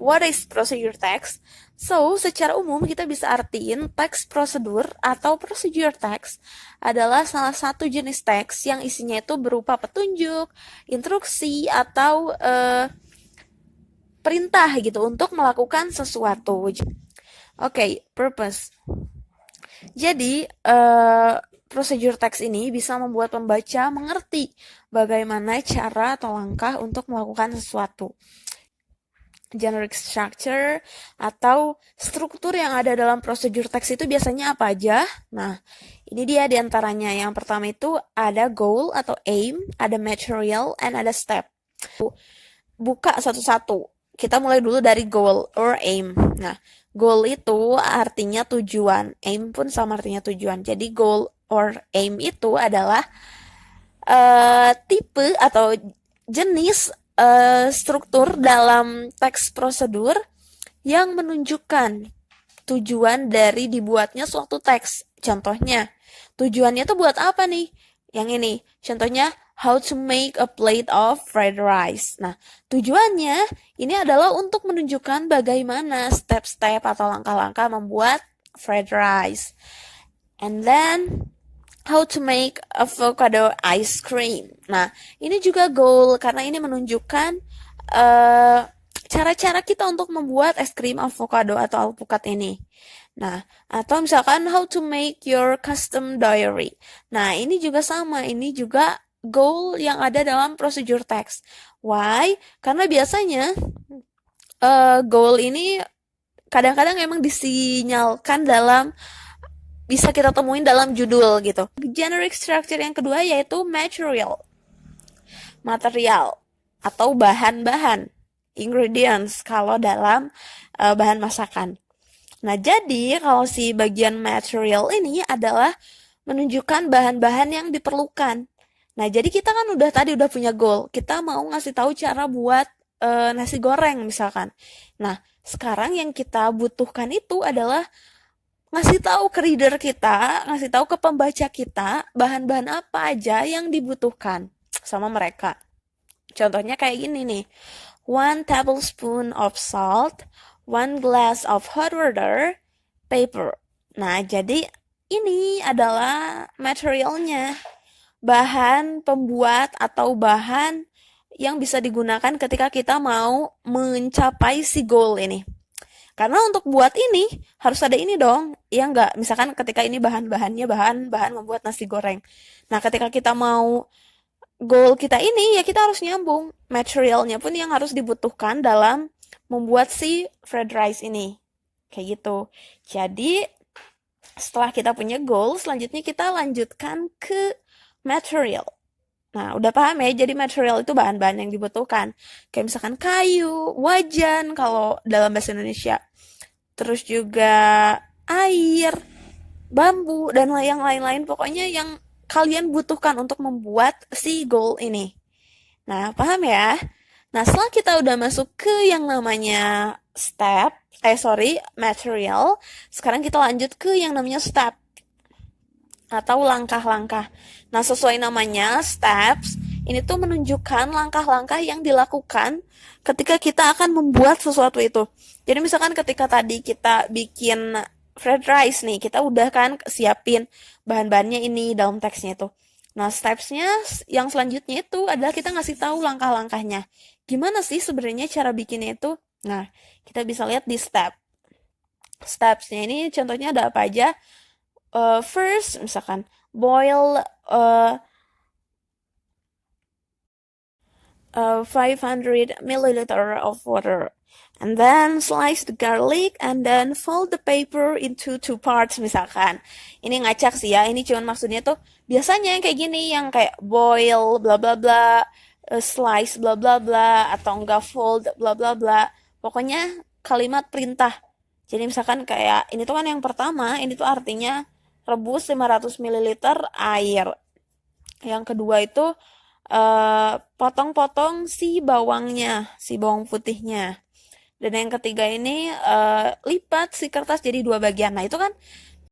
What is procedure text? So, secara umum kita bisa artiin teks prosedur atau procedure text adalah salah satu jenis teks yang isinya itu berupa petunjuk, instruksi, atau perintah gitu untuk melakukan sesuatu. Oke, purpose. Jadi, procedure text ini bisa membuat pembaca mengerti bagaimana cara atau langkah untuk melakukan sesuatu. Generic structure atau struktur yang ada dalam procedure text itu biasanya apa aja? Nah, ini dia diantaranya. Yang pertama itu ada goal atau aim, ada material, and ada step. Buka satu-satu. Kita mulai dulu dari goal or aim. Nah, goal itu artinya tujuan. Aim pun sama artinya tujuan. Jadi goal or aim itu adalah tipe atau jenis struktur dalam teks prosedur yang menunjukkan tujuan dari dibuatnya suatu teks. Contohnya, tujuannya tuh buat apa nih? Yang ini, contohnya how to make a plate of fried rice. Nah, tujuannya ini adalah untuk menunjukkan bagaimana step-step atau langkah-langkah membuat fried rice. And then how to make avocado ice cream. Nah, ini juga goal karena ini menunjukkan cara-cara kita untuk membuat es krim avocado atau alpukat ini. Nah, atau misalkan how to make your custom diary. Nah, ini juga sama, ini juga goal yang ada dalam procedure text. Why? Karena biasanya goal ini kadang-kadang emang disinyalkan dalam bisa kita temuin dalam judul gitu. Generic structure yang kedua yaitu material atau bahan-bahan, ingredients kalau dalam bahan masakan. Nah, jadi kalau si bagian material ini adalah menunjukkan bahan-bahan yang diperlukan. Nah, jadi kita kan udah punya goal. Kita mau ngasih tahu cara buat nasi goreng misalkan. Nah, sekarang yang kita butuhkan itu adalah ngasih tahu ke reader kita, ngasih tahu ke pembaca kita bahan-bahan apa aja yang dibutuhkan sama mereka. Contohnya kayak gini nih. 1 tablespoon of salt, 1 glass of hot water, paper. Nah, jadi ini adalah materialnya. Bahan pembuat atau bahan yang bisa digunakan ketika kita mau mencapai si goal ini. Karena untuk buat ini harus ada ini dong. Ya enggak, misalkan ketika ini bahan-bahannya bahan membuat nasi goreng. Nah, ketika kita mau goal kita ini ya kita harus nyambung. Materialnya pun yang harus dibutuhkan dalam membuat si fried rice ini. Kayak gitu. Jadi setelah kita punya goal, selanjutnya kita lanjutkan ke material. Nah, udah paham ya? Jadi material itu bahan-bahan yang dibutuhkan. Kayak misalkan kayu, wajan kalau dalam bahasa Indonesia. Terus juga air, bambu, dan yang lain-lain. Pokoknya yang kalian butuhkan untuk membuat si goal ini. Nah, paham ya? Nah, setelah kita udah masuk ke yang namanya material. Sekarang kita lanjut ke yang namanya step atau langkah-langkah. Nah, sesuai namanya, steps, ini tuh menunjukkan langkah-langkah yang dilakukan ketika kita akan membuat sesuatu itu. Jadi misalkan ketika tadi kita bikin fried rice nih, kita udah kan siapin bahan-bahannya ini dalam teksnya itu. Nah, stepsnya yang selanjutnya itu adalah kita ngasih tahu langkah-langkahnya. Gimana sih sebenarnya cara bikinnya itu? Nah, kita bisa lihat di step. Stepsnya ini contohnya ada apa aja? First, misalkan boil 500 milliliter of water, and then slice the garlic, and then fold the paper into 2 parts misalkan. Ini ngacak sih ya, ini cuman maksudnya tuh biasanya yang kayak gini, yang kayak boil bla bla bla, slice bla bla bla, atau enggak fold bla bla bla. Pokoknya kalimat perintah. Jadi misalkan kayak ini tuh kan yang pertama, ini tuh artinya rebus 500 ml air. Yang kedua itu potong-potong si bawangnya, si bawang putihnya. Dan yang ketiga ini lipat si kertas jadi 2 bagian. Nah, itu kan